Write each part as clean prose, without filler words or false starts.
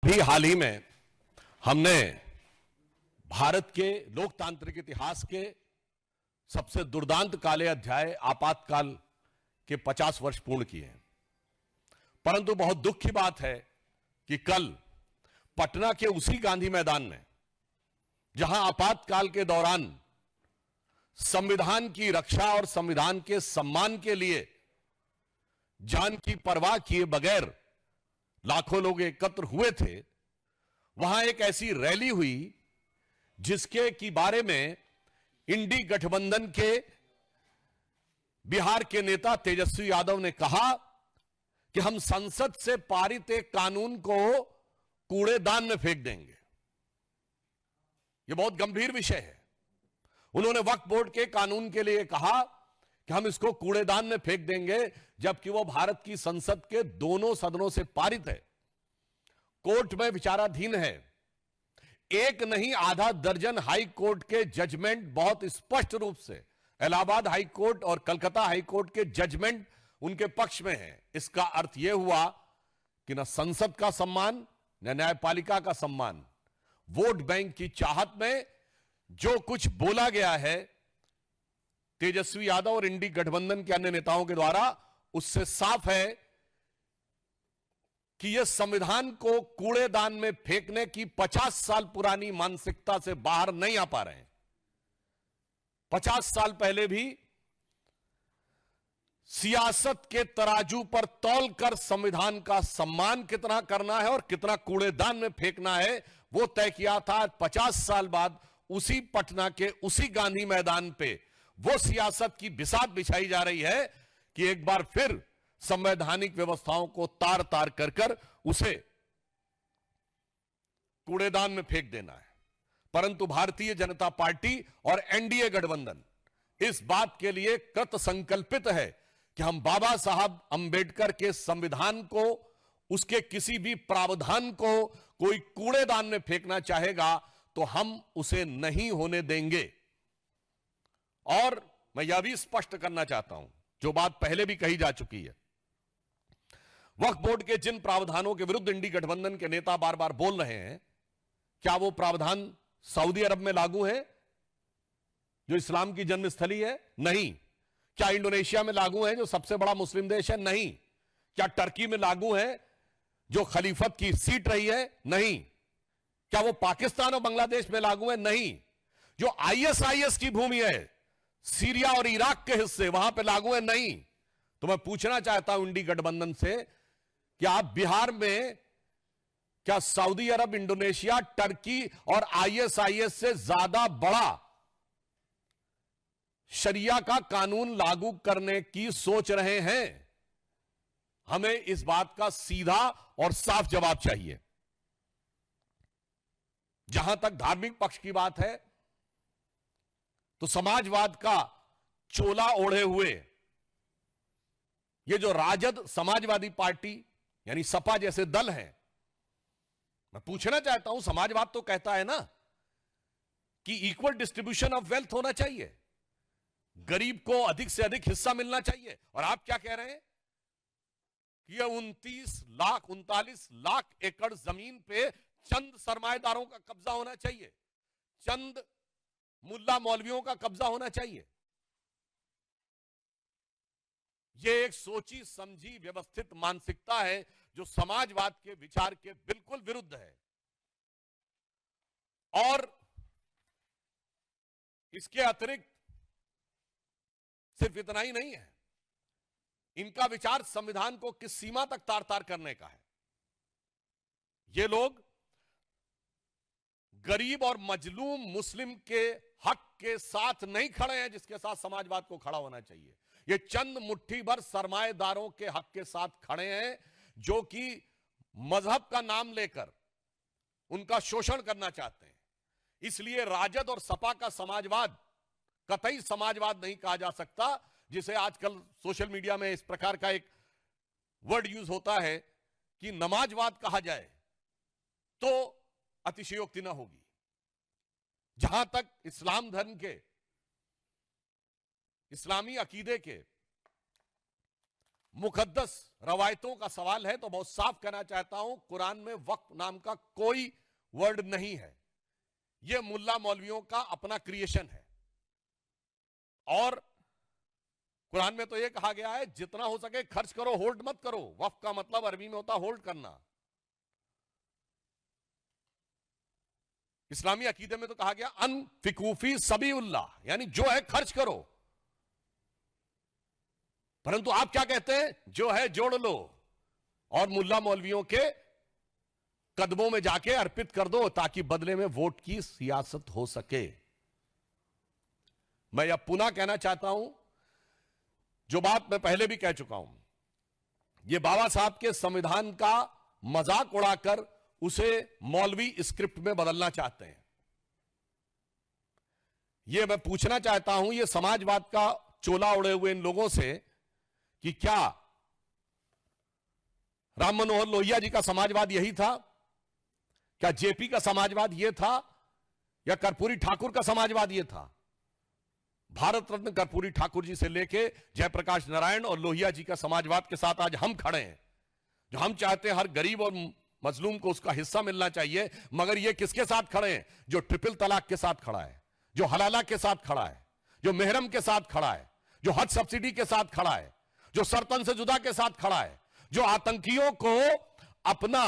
अभी हाल ही में हमने भारत के लोकतांत्रिक इतिहास के सबसे दुर्दांत काले अध्याय आपातकाल के 50 वर्ष पूर्ण किए हैं। परंतु बहुत दुख की बात है कि कल पटना के उसी गांधी मैदान में, जहां आपातकाल के दौरान संविधान की रक्षा और संविधान के सम्मान के लिए जान की परवाह किए बगैर लाखों लोग एकत्र हुए थे, वहां एक ऐसी रैली हुई जिसके की बारे में इंडी गठबंधन के बिहार के नेता तेजस्वी यादव ने कहा कि हम संसद से पारित एक कानून को कूड़ेदान में फेंक देंगे। यह बहुत गंभीर विषय है। उन्होंने वक्फ बोर्ड के कानून के लिए कहा कि हम इसको कूड़ेदान में फेंक देंगे, जबकि वो भारत की संसद के दोनों सदनों से पारित है, कोर्ट में विचाराधीन है। एक नहीं आधा दर्जन हाई कोर्ट के जजमेंट बहुत स्पष्ट रूप से इलाहाबाद हाई कोर्ट और कलकत्ता हाई कोर्ट के जजमेंट उनके पक्ष में है। इसका अर्थ यह हुआ कि न संसद का सम्मान न न्यायपालिका का सम्मान, वोट बैंक की चाहत में जो कुछ बोला गया है तेजस्वी यादव और इंडी गठबंधन के अन्य नेताओं के द्वारा, उससे साफ है कि यह संविधान को कूड़ेदान में फेंकने की 50 साल पुरानी मानसिकता से बाहर नहीं आ पा रहे हैं। 50 साल पहले भी सियासत के तराजू पर तौलकर संविधान का सम्मान कितना करना है और कितना कूड़ेदान में फेंकना है वो तय किया था। 50 साल बाद उसी पटना के उसी गांधी मैदान पे वो सियासत की बिसात बिछाई जा रही है कि एक बार फिर संवैधानिक व्यवस्थाओं को तार तार कर कर उसे कूड़ेदान में फेंक देना है। परंतु भारतीय जनता पार्टी और एनडीए गठबंधन इस बात के लिए कृत संकल्पित है कि हम बाबा साहब अंबेडकर के संविधान को, उसके किसी भी प्रावधान को कोई कूड़ेदान में फेंकना चाहेगा तो हम उसे नहीं होने देंगे। और मैं यह भी स्पष्ट करना चाहता हूं, जो बात पहले भी कही जा चुकी है, वक्फ बोर्ड के जिन प्रावधानों के विरुद्ध इंडी गठबंधन के नेता बार बार बोल रहे हैं, क्या वो प्रावधान सऊदी अरब में लागू है जो इस्लाम की जन्मस्थली है? नहीं। क्या इंडोनेशिया में लागू है जो सबसे बड़ा मुस्लिम देश है? नहीं। क्या टर्की में लागू है जो खलीफत की सीट रही है? नहीं। क्या वो पाकिस्तान और बांग्लादेश में लागू है? नहीं। जो आईएसआईएस की भूमि है, सीरिया और इराक के हिस्से, वहां पे लागू है? नहीं। तो मैं पूछना चाहता हूं इंडी गठबंधन से कि आप बिहार में क्या सऊदी अरब, इंडोनेशिया, टर्की और आईएसआईएस से ज्यादा बड़ा शरिया का कानून लागू करने की सोच रहे हैं? हमें इस बात का सीधा और साफ जवाब चाहिए। जहां तक धार्मिक पक्ष की बात है, तो समाजवाद का चोला ओढ़े हुए ये जो राजद समाजवादी पार्टी यानी सपा जैसे दल हैं, मैं पूछना चाहता हूं, समाजवाद तो कहता है ना कि इक्वल डिस्ट्रीब्यूशन ऑफ वेल्थ होना चाहिए, गरीब को अधिक से अधिक हिस्सा मिलना चाहिए। और आप क्या कह रहे हैं कि यह 39 लाख एकड़ जमीन पे चंद सरमाएदारों का कब्जा होना चाहिए, चंद मुल्ला मौलवियों का कब्जा होना चाहिए। यह एक सोची समझी व्यवस्थित मानसिकता है जो समाजवाद के विचार के बिल्कुल विरुद्ध है। और इसके अतिरिक्त सिर्फ इतना ही नहीं है, इनका विचार संविधान को किस सीमा तक तार तार करने का है। ये लोग गरीब और मजलूम मुस्लिम के हक के साथ नहीं खड़े हैं जिसके साथ समाजवाद को खड़ा होना चाहिए। ये चंद मुट्ठी भर सरमाएदारों के हक के साथ खड़े हैं जो कि मजहब का नाम लेकर उनका शोषण करना चाहते हैं। इसलिए राजद और सपा का समाजवाद कतई समाजवाद नहीं कहा जा सकता, जिसे आजकल सोशल मीडिया में इस प्रकार का एक वर्ड यूज होता है कि नमाजवाद कहा जाए तो अतिशयोक्ति ना होगी। जहां तक इस्लाम धर्म के, इस्लामी अकीदे के मुकद्दस रवायतों का सवाल है तो बहुत साफ कहना चाहता हूं, कुरान में वक्फ नाम का कोई वर्ड नहीं है। यह मुल्ला मौलवियों का अपना क्रिएशन है। और कुरान में तो यह कहा गया है जितना हो सके खर्च करो, होल्ड मत करो। वक्फ का मतलब अरबी में होता होल्ड करना। इस्लामी अकीदे में तो कहा गया अनफिकूफी सबीउल्लाह, यानी जो है खर्च करो। परंतु आप क्या कहते हैं? जो है जोड़ लो और मुल्ला मौलवियों के कदमों में जाके अर्पित कर दो ताकि बदले में वोट की सियासत हो सके। मैं यह पुनः कहना चाहता हूं, जो बात मैं पहले भी कह चुका हूं, यह बाबा साहब के संविधान का मजाक उड़ाकर उसे मौलवी स्क्रिप्ट में बदलना चाहते हैं। यह मैं पूछना चाहता हूं, यह समाजवाद का चोला उड़े हुए इन लोगों से कि क्या राम मनोहर लोहिया जी का समाजवाद यही था? क्या जेपी का समाजवाद यह था? या कर्पूरी ठाकुर का समाजवाद यह था? भारत रत्न कर्पूरी ठाकुर जी से लेके जयप्रकाश नारायण और लोहिया जी का समाजवाद के साथ आज हम खड़े हैं। जो हम चाहते हैं हर गरीब और मजलूम को उसका हिस्सा मिलना चाहिए, मगर ये किसके साथ खड़े हैं? जो ट्रिपल तलाक के साथ खड़ा है, जो हलाला के साथ खड़ा है, जो मेहरम के साथ खड़ा है, जो हज सब्सिडी के साथ खड़ा है, जो सरतन से जुदा के साथ खड़ा है, जो आतंकियों को अपना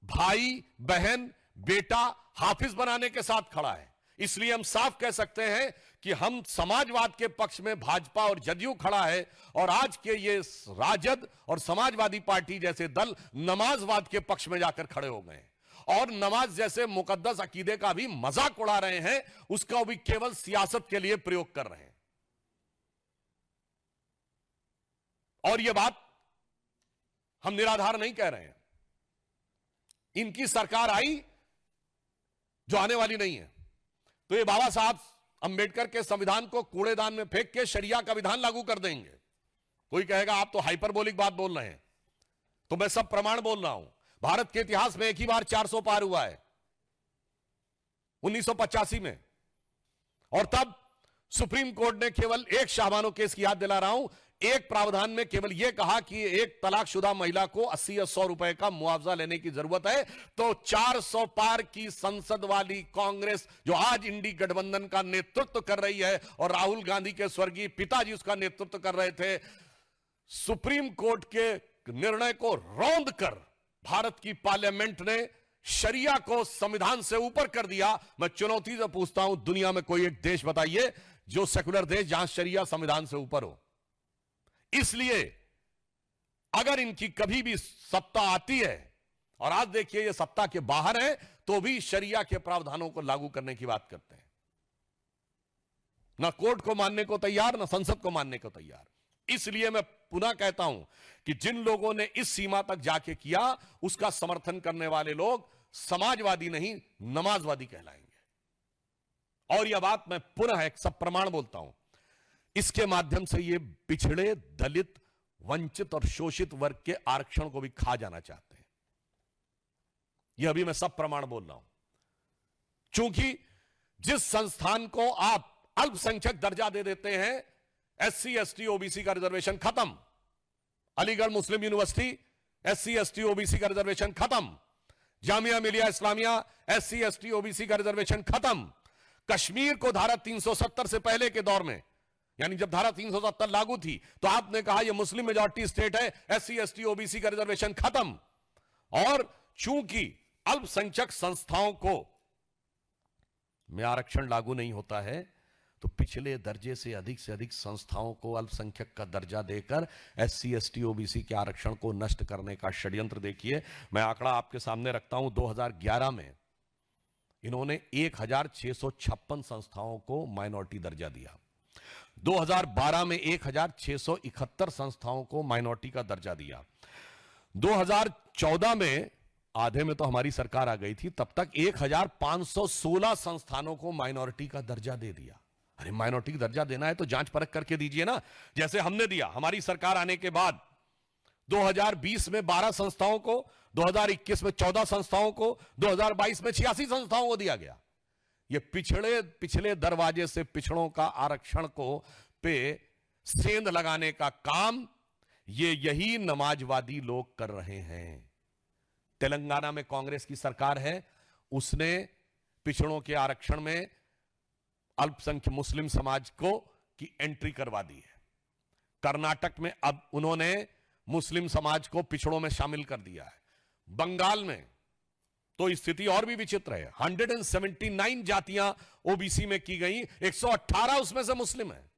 भाई, बहन, बेटा, हाफिज बनाने के साथ खड़ा है। इसलिए हम साफ कह सकते हैं कि हम समाजवाद के पक्ष में भाजपा और जदयू खड़ा है, और आज के ये राजद और समाजवादी पार्टी जैसे दल नमाजवाद के पक्ष में जाकर खड़े हो गए और नमाज जैसे मुकद्दस अकीदे का भी मजाक उड़ा रहे हैं, उसका भी केवल सियासत के लिए प्रयोग कर रहे हैं। और यह बात हम निराधार नहीं कह रहे हैं। इनकी सरकार आई जो आने वाली नहीं है, तो ये बाबा साहब अंबेडकर के संविधान को कूड़ेदान में फेंक के शरिया का विधान लागू कर देंगे। कोई कहेगा आप तो हाइपरबोलिक बात बोल रहे हैं, तो मैं सब प्रमाण बोल रहा हूं। भारत के इतिहास में एक ही बार 400 पार हुआ है, 1985 में, और तब सुप्रीम कोर्ट ने केवल एक शाहबानो केस की याद दिला रहा हूं, एक प्रावधान में केवल यह कहा कि एक तलाकशुदा महिला को 80 या 100 रुपए का मुआवजा लेने की जरूरत है, तो 400 पार की संसद वाली कांग्रेस जो आज इंडी गठबंधन का नेतृत्व कर रही है और राहुल गांधी के स्वर्गीय पिताजी उसका नेतृत्व कर रहे थे, सुप्रीम कोर्ट के निर्णय को रौंद कर भारत की पार्लियामेंट ने शरिया को संविधान से ऊपर कर दिया। मैं चुनौती से पूछता हूं, दुनिया में कोई एक देश बताइए जो सेकुलर देश जहां शरिया संविधान से ऊपर हो। इसलिए अगर इनकी कभी भी सत्ता आती है, और आज देखिए ये सत्ता के बाहर है, तो भी शरिया के प्रावधानों को लागू करने की बात करते हैं। ना कोर्ट को मानने को तैयार, ना संसद को मानने को तैयार। इसलिए मैं पुनः कहता हूं कि जिन लोगों ने इस सीमा तक जाके किया, उसका समर्थन करने वाले लोग समाजवादी नहीं, नमाजवादी कहलाएंगे। और यह बात मैं पुनः एक सब प्रमाण बोलता हूं, इसके माध्यम से ये पिछड़े, दलित, वंचित और शोषित वर्ग के आरक्षण को भी खा जाना चाहते हैं। यह अभी मैं सब प्रमाण बोल रहा हूं, क्योंकि जिस संस्थान को आप अल्पसंख्यक दर्जा दे देते हैं, एससी एसटी ओबीसी का रिजर्वेशन खत्म। अलीगढ़ मुस्लिम यूनिवर्सिटी एससी एसटी ओबीसी का रिजर्वेशन खत्म। Jamia Millia Islamia SC ST OBC का रिजर्वेशन खत्म। कश्मीर को धारा 370 से पहले के दौर में, यानी जब धारा 370 लागू थी, तो आपने कहा यह मुस्लिम मेजॉरिटी स्टेट है, एससी एसटी ओबीसी का रिजर्वेशन खत्म। और चूंकि अल्पसंख्यक संस्थाओं को में आरक्षण लागू नहीं होता है, तो पिछले दर्जे से अधिक संस्थाओं को अल्पसंख्यक का दर्जा देकर एससी एसटी ओबीसी के आरक्षण को नष्ट करने का षड्यंत्र देखिए। मैं आंकड़ा आपके सामने रखता हूं, 2011 में इन्होंने 1656 संस्थाओं को माइनॉरिटी दर्जा दिया। 2012 में 1671 संस्थाओं को माइनॉरिटी का दर्जा दिया। 2014 में, आधे में तो हमारी सरकार आ गई थी, तब तक 1516 संस्थानों को माइनॉरिटी का दर्जा दे दिया। अरे माइनॉरिटी का दर्जा देना है तो जांच परख करके दीजिए ना, जैसे हमने दिया। हमारी सरकार आने के बाद 2020 में 12 संस्थाओं को, 2021 में 14 संस्थाओं को, 2022 में 86 संस्थाओं को दिया गया। ये पिछले दरवाजे से पिछड़ों का आरक्षण को पे सेंध लगाने का काम यही नमाजवादी लोग कर रहे हैं। तेलंगाना में कांग्रेस की सरकार है, उसने पिछड़ों के आरक्षण में अल्पसंख्यक मुस्लिम समाज को की एंट्री करवा दी है। कर्नाटक में अब उन्होंने मुस्लिम समाज को पिछड़ों में शामिल कर दिया है। बंगाल में तो स्थिति और भी विचित्र है। 179 जातियां ओबीसी में की गई, 118 उसमें से मुस्लिम है।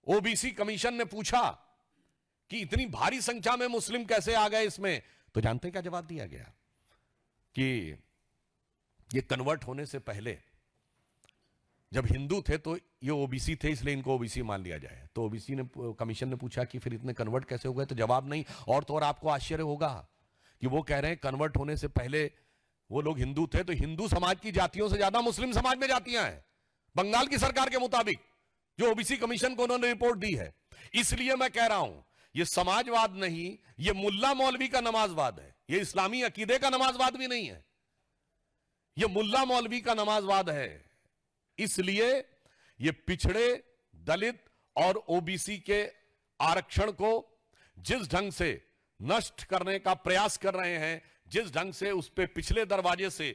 ओबीसी कमीशन ने पूछा कि इतनी भारी संख्या में मुस्लिम कैसे आ गए इसमें, तो जानते हैं क्या जवाब दिया गया? कि ये कन्वर्ट होने से पहले जब हिंदू थे तो ये ओबीसी थे, इसलिए इनको ओबीसी मान लिया जाए। तो ओबीसी ने कमीशन ने पूछा कि फिर इतने कन्वर्ट कैसे हो गए, तो जवाब नहीं। और तो और आपको आश्चर्य होगा कि वो कह रहे हैं कन्वर्ट होने से पहले वो लोग हिंदू थे, तो हिंदू समाज की जातियों से ज्यादा मुस्लिम समाज में जातियां हैं, बंगाल की सरकार के मुताबिक, जो ओबीसी कमीशन को उन्होंने रिपोर्ट दी है। इसलिए मैं कह रहा हूं, ये समाजवाद नहीं, ये मुल्ला मौलवी का नमाजवाद है। ये इस्लामी अकीदे का नमाजवाद भी नहीं है, ये मुल्ला मौलवी का नमाजवाद है। इसलिए ये पिछड़े, दलित और ओबीसी के आरक्षण को जिस ढंग से नष्ट करने का प्रयास कर रहे हैं, जिस ढंग से उस पे पिछले दरवाजे से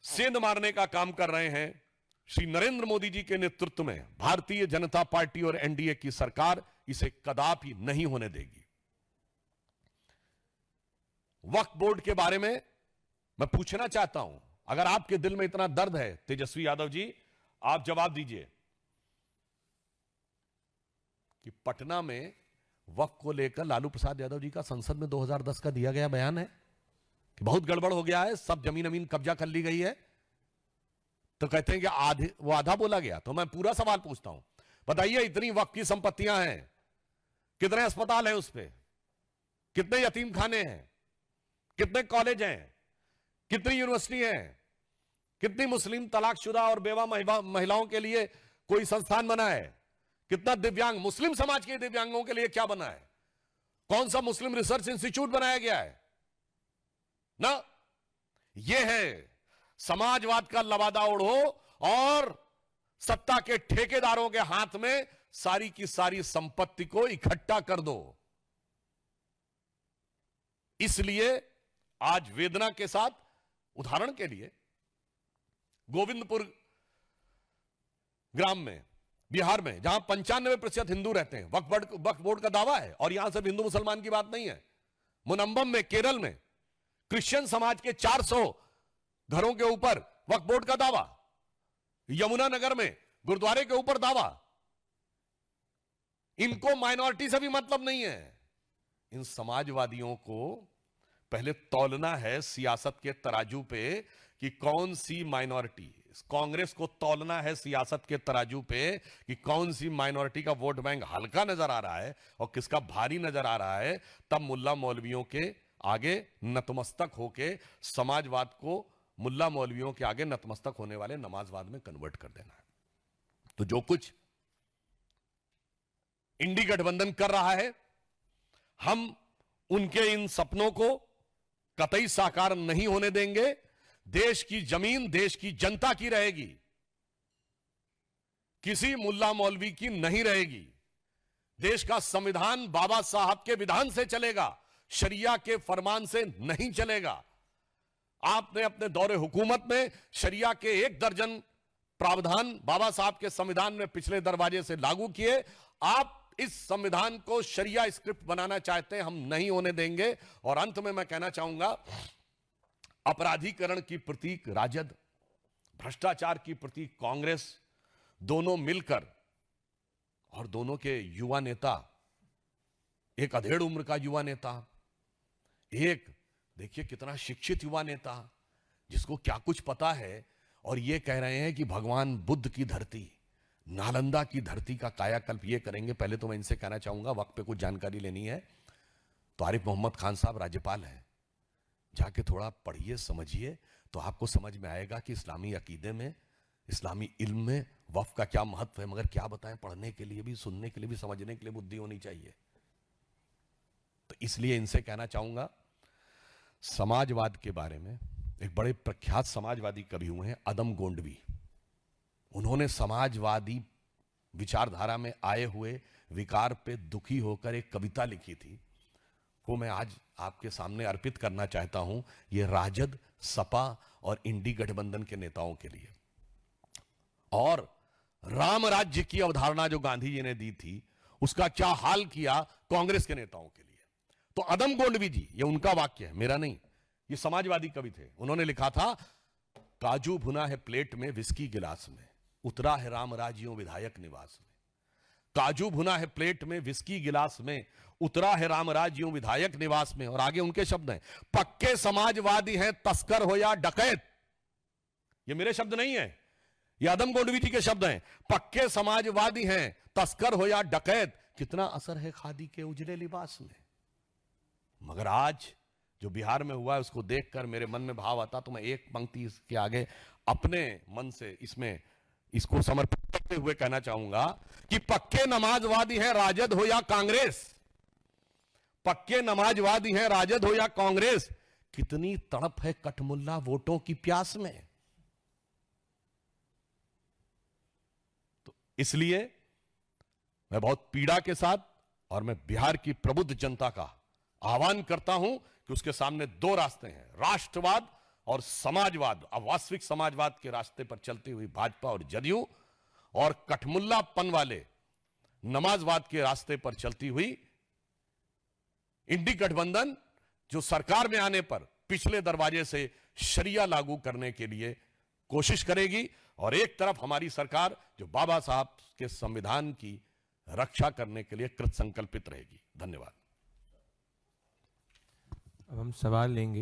सेंध मारने का काम कर रहे हैं, श्री नरेंद्र मोदी जी के नेतृत्व में भारतीय जनता पार्टी और एनडीए की सरकार इसे कदापि नहीं होने देगी। वक्फ बोर्ड के बारे में मैं पूछना चाहता हूं, अगर आपके दिल में इतना दर्द है तेजस्वी यादव जी, आप जवाब दीजिए कि पटना में वक्फ को लेकर लालू प्रसाद यादव जी का संसद में 2010 का दिया गया बयान है कि बहुत गड़बड़ हो गया है, सब जमीन कब्जा कर ली गई है। तो कहते हैं कि वो आधा बोला गया। तो मैं पूरा सवाल पूछता हूं, बताइए, इतनी वक्फ की संपत्तियां हैं, कितने अस्पताल हैं उस पे, कितने यतीम खाने हैं, कितने कॉलेज हैं, कितनी यूनिवर्सिटी हैं, कितनी मुस्लिम तलाकशुदा और बेवा महिलाओं के लिए कोई संस्थान बना है, कितना दिव्यांग मुस्लिम समाज के दिव्यांगों के लिए क्या बना है, कौन सा मुस्लिम रिसर्च इंस्टीट्यूट बनाया गया है ना। यह है समाजवाद का लबादा ओढ़ो और सत्ता के ठेकेदारों के हाथ में सारी की सारी संपत्ति को इकट्ठा कर दो। इसलिए आज वेदना के साथ, उदाहरण के लिए गोविंदपुर ग्राम में, बिहार में, जहां 95% हिंदू रहते हैं, वक्फ बोर्ड का दावा है। और यहां सिर्फ हिंदू मुसलमान की बात नहीं है। मुनम्बम में, केरल में, क्रिश्चियन समाज के 400 घरों के ऊपर वक्फ बोर्ड का दावा। यमुनानगर में गुरुद्वारे के ऊपर दावा। इनको माइनॉरिटी से भी मतलब नहीं है। इन समाजवादियों को पहले तौलना है सियासत के तराजू पे कि कौन सी माइनॉरिटी, कांग्रेस को तौलना है सियासत के तराजू पे कि कौन सी माइनॉरिटी का वोट बैंक हल्का नजर आ रहा है और किसका भारी नजर आ रहा है। तब मुल्ला मौलवियों के आगे नतमस्तक होके समाजवाद को मुल्ला मौलवियों के आगे नतमस्तक होने वाले नमाजवाद में कन्वर्ट कर देना है। तो जो कुछ इंडी गठबंधन कर रहा है, हम उनके इन सपनों को कतई साकार नहीं होने देंगे। देश की जमीन देश की जनता की रहेगी, किसी मुल्ला मौलवी की नहीं रहेगी। देश का संविधान बाबा साहब के विधान से चलेगा, शरिया के फरमान से नहीं चलेगा। आपने अपने दौरे हुकूमत में शरिया के 1 दर्जन प्रावधान बाबा साहब के संविधान में पिछले दरवाजे से लागू किए। आप इस संविधान को शरिया स्क्रिप्ट बनाना चाहते हैं, हम नहीं होने देंगे। और अंत में मैं कहना चाहूंगा, अपराधीकरण की प्रतीक राजद, भ्रष्टाचार की प्रतीक कांग्रेस, दोनों मिलकर, और दोनों के युवा नेता, एक अधेड़ उम्र का युवा नेता, एक देखिए कितना शिक्षित युवा नेता जिसको क्या कुछ पता है, और ये कह रहे हैं कि भगवान बुद्ध की धरती, नालंदा की धरती का कायाकल्प ये करेंगे। पहले तो मैं इनसे कहना चाहूंगा, वक्त पे कुछ जानकारी लेनी है तो आरिफ मोहम्मद खान साहब राज्यपाल हैं, जाके थोड़ा पढ़िए, समझिए, तो आपको समझ में आएगा कि इस्लामी अकीदे में, इस्लामी इल्म में वक्फ का क्या महत्व है। मगर क्या बताएं, पढ़ने के लिए भी, सुनने के लिए भी, समझने के लिए बुद्धि होनी चाहिए। तो इसलिए इनसे कहना चाहूंगा, समाजवाद के बारे में एक बड़े प्रख्यात समाजवादी कवि हुए हैं, अदम गोंडवी। उन्होंने समाजवादी विचारधारा में आए हुए विकार पे दुखी होकर एक कविता लिखी थी, वो मैं आज आपके सामने अर्पित करना चाहता हूं। ये राजद, सपा और इंडी गठबंधन के नेताओं के लिए। और राम राज्य की अवधारणा जो गांधी जी ने दी थी, उसका क्या हाल किया कांग्रेस के नेताओं के लिए। तो अदम गोंडवी जी, ये उनका वाक्य है, मेरा नहीं, ये समाजवादी कवि थे, उन्होंने लिखा था, काजू भुना है प्लेट में विस्की गिलास में, उतरा है राम राज्यों विधायक निवास में। काजू भुना है प्लेट में विस्की गिलास में, उतरा है राम राज्यों विधायक निवास में। और आगे उनके शब्द हैं, पक्के समाजवादी हैं तस्कर हो या डकैत। ये मेरे शब्द नहीं है, ये अदम गोंडवी जी के शब्द हैं। पक्के समाजवादी हैं तस्कर हो या डकैत, कितना असर है खादी के उजले लिबास में। मगर आज जो बिहार में हुआ है, उसको देखकर मेरे मन में भाव आता, तो मैं एक पंक्ति इसके आगे अपने मन से इसको समर्पित करते हुए कहना चाहूंगा कि पक्के नमाजवादी है राजद हो या कांग्रेस, पक्के नमाजवादी है राजद हो या कांग्रेस, कितनी तड़प है कठमुल्ला वोटों की प्यास में। तो इसलिए मैं बहुत पीड़ा के साथ और मैं बिहार की प्रबुद्ध जनता का आह्वान करता हूं कि उसके सामने दो रास्ते हैं, राष्ट्रवाद और समाजवाद। अवास्तविक समाजवाद के रास्ते पर चलती हुई भाजपा और जदयू, और कठमुल्लापन वाले नमाजवाद के रास्ते पर चलती हुई इंडी गठबंधन, जो सरकार में आने पर पिछले दरवाजे से शरिया लागू करने के लिए कोशिश करेगी, और एक तरफ हमारी सरकार जो बाबा साहब के संविधान की रक्षा करने के लिए कृत संकल्पित रहेगी। धन्यवाद। अब हम सवाल लेंगे,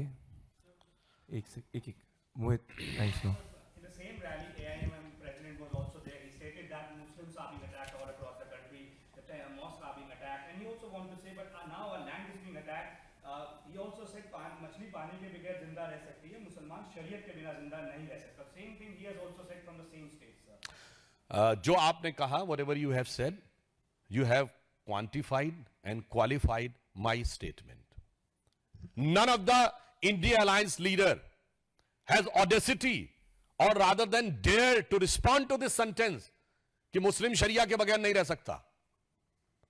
एक Mohit, thanks. No In the same rally, AIMM president was also there. He stated that Muslims are being attacked all across the country, that mosques are being attacked, and he also wanted to say, but now our land is being attacked. He also said, मछली पानी के बगैर जिंदा रह सकती है, मुसलमान शरीयत के बिना जिंदा नहीं रह सकता. Same thing he has also said from the same stage, sir. जो आपने कहा, whatever you have said, you have quantified and qualified my statement. None of the India Alliance leader has audacity or rather than dare to respond to this sentence कि मुस्लिम शरिया के बगैर नहीं रह सकता,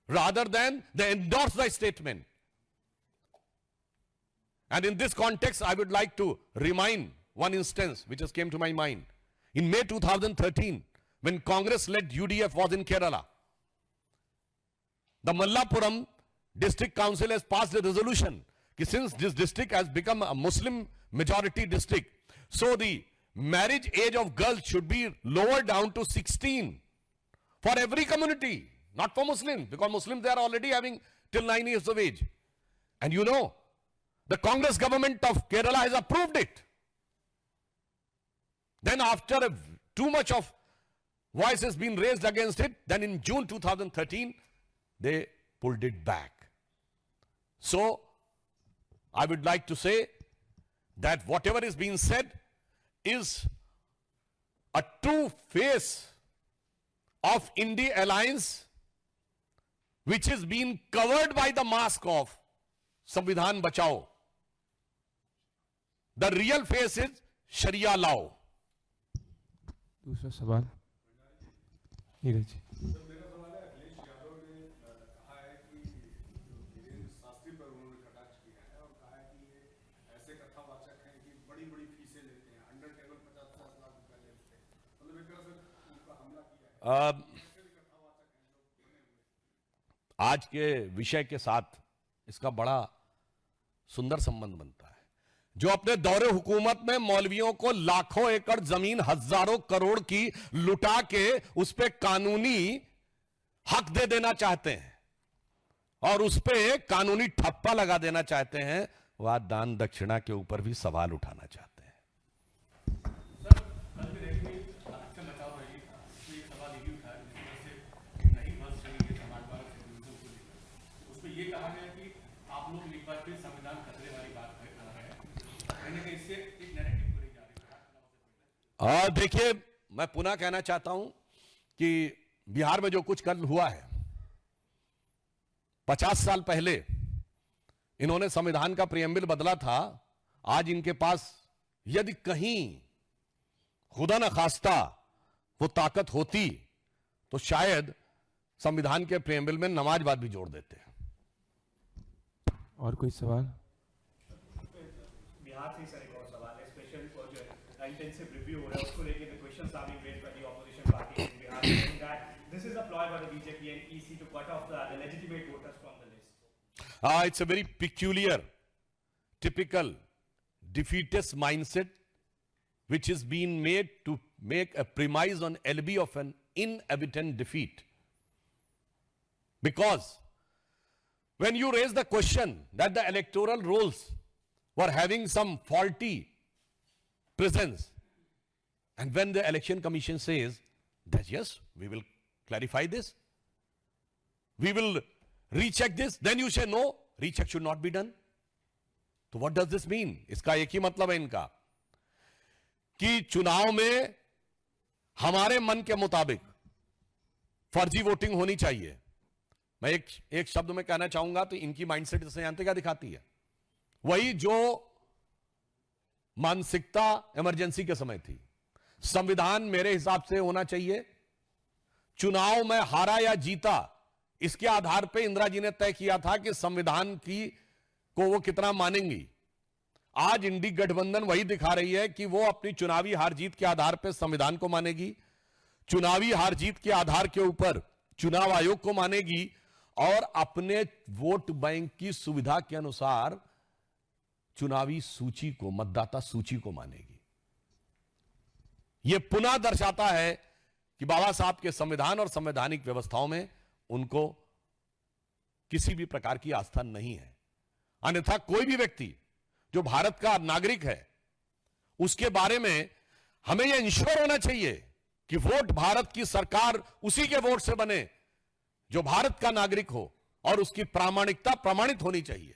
rather than they endorse the statement. And in this context, I would like to remind one instance which has came to my mind. In May 2013, when Congress-led UDF was in Kerala, the Mallapuram District Council has passed a resolution that since this district has become a Muslim majority district, so the marriage age of girls should be lowered down to 16 for every community, not for Muslims, because Muslims they are already having till 9 years of age. And you know, the Congress government of Kerala has approved it. Then after too much of voice has been raised against it, then in June 2013, they pulled it back. So, I would like to say that whatever is being said is a true face of India Alliance, which is being covered by the mask of Samvidhan Bachao. The real face is Sharia law. दूसरा सवाल नीरज जी। मेरा सवाल है, अखिलेश यादव ने कहा है कि वीरेंद्र शास्त्री पर उन्होंने कटाक्ष किया है और कहा है कि ये ऐसे कथावाचक हैं कि बड़ी बड़ी फीसें लेते हैं, अंडर टेबल 50-50 लाख रुपए लेते हैं, मतलब एक तरह से उनका हमला किया है। आज के विषय के साथ इसका बड़ा सुंदर संबंध बनता है। जो अपने दौरे हुकूमत में मौलवियों को लाखों एकड़ जमीन, हजारों करोड़ की लुटा के उस पे कानूनी हक दे देना चाहते हैं और उस पे कानूनी ठप्पा लगा देना चाहते हैं, वह दान दक्षिणा के ऊपर भी सवाल उठाना चाहते हैं। सर, कल भी देखिए अच्छा बचाव रही, उसमें एक सवाल ये भी उठाया जिसमें से नहीं बस रही समाजवाद से उस पर ये कहा गया कि आप लोग एक बार फिर संविधान खतरे वाली बात कर रहे हैं, इससे एक नैरेटिव पूरी जा रही है। देखिए, मैं पुनः कहना चाहता हूं कि बिहार में जो कुछ कल हुआ है, 50 साल पहले इन्होंने संविधान का प्रियम्बल बदला था। आज इनके पास यदि कहीं खुदा न खास्ता वो ताकत होती तो शायद संविधान के प्रेम्बल में नमाज भी जोड़ देते हैं। और कोई सवाल? बिहार से ही सर एक और सवाल है, स्पेशल जो इंटेंसिव रिव्यू हो रहा है उसको लेके the questions are being raised by the opposition party in Bihar saying that this is a ploy by the BJP and EC to cut off the legitimate voters from the list. It's a very peculiar, typical defeatist mindset which is being made to make a premise on alibi of an inevitable defeat. Because when you raise the question that the electoral rolls were having some faulty presence, and when the election commission says that yes, we will clarify this, we will recheck this, then you say no, recheck should not be done. तो what does this mean? इसका एक ही मतलब है इनका कि चुनाव में हमारे मन के मुताबिक फर्जी वोटिंग होनी चाहिए। मैं एक शब्द में कहना चाहूंगा तो इनकी माइंडसेट इससे जानते क्या दिखाती है? वही जो मानसिकता इमरजेंसी के समय थी। संविधान मेरे हिसाब से होना चाहिए, चुनाव में हारा या जीता इसके आधार पे इंदिरा जी ने तय किया था कि संविधान की को वो कितना मानेंगी। आज इंडी गठबंधन वही दिखा रही है कि वो अपनी चुनावी हार जीत के आधार पर संविधान को मानेगी, चुनावी हार जीत के आधार के ऊपर चुनाव आयोग को मानेगी और अपने वोट बैंक की सुविधा के अनुसार चुनावी सूची को, मतदाता सूची को मानेगी। यह पुनः दर्शाता है कि बाबा साहब के संविधान और संवैधानिक व्यवस्थाओं में उनको किसी भी प्रकार की आस्था नहीं है। अन्यथा कोई भी व्यक्ति जो भारत का नागरिक है उसके बारे में हमें यह इंश्योर होना चाहिए कि वोट भारत की सरकार उसी के वोट से बने जो भारत का नागरिक हो और उसकी प्रामाणिकता प्रमाणित होनी चाहिए।